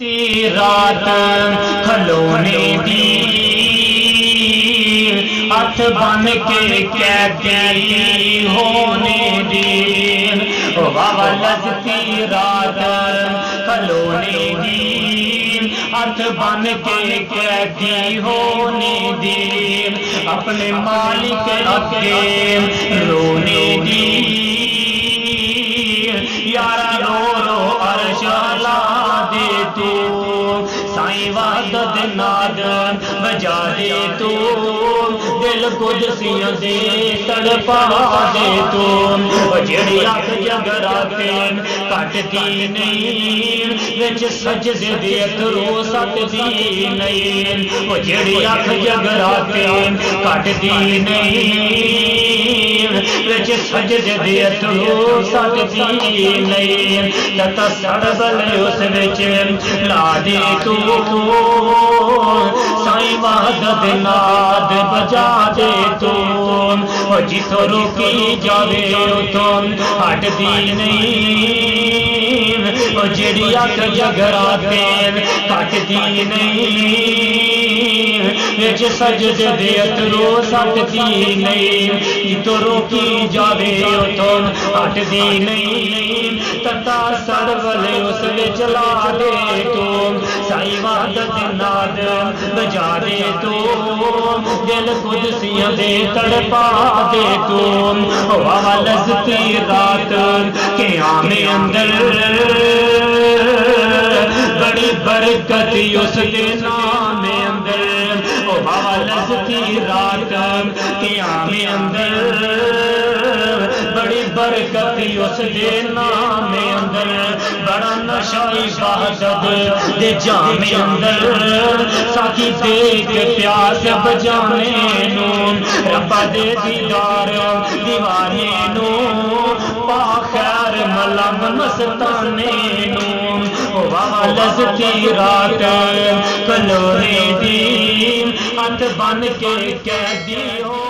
تی رات کھلونے دی ہاتھ بن کے قیدی ہونے دی، واہ لذتی رات کھلونے دی ہاتھ بن کے قیدی ہونے دی، اپنے مالک اگے رونے دی، یارا رو رو عرش لا دے تو، سائیں وحدت ناد بجا دے تو، دل قدسیاں دے تڑپا دے تو، جڑی اکھ جگراتے کٹتی نہیں، وچ سجدے دے اترو سٹدی نہیں، جڑی اکھ جگراتے کٹتی نہیں، وچ سجدے دے اترو سٹدی نہیں، لتا سڑبل اس وچ لا دے تو، سائیں وحدت ناد بجا دے تو، جتوں روکی جاوے اتوں ہٹدی نہیں، جڑی اکھ جگراتے کٹدی نہیں، وچ سجدے دے اترو سٹدی نہیں، جتوں روکی جاوے اتوں ہٹدی نہیں، تتا سڑول اس وچ لا دے تو، سائیں وحدت ناد بجا دے تو، دل قدسیاں دے تڑپا دے تو، واہ لذتی رات قیام اندر بڑی برکت اس دے نام اندر، واہ لذتی رات قیام اندر بڑی برکت اس دے نام اندر، بڑا نشائی وحدت دے جام اندر، ساکی دیکھ پیاس بجانے نو، ربا دے دیدار دیوانے نو، پا خیر ملم مستانے نو، واہ لذتی رات کھلونے دی ہاتھ بن کے قیدی ہو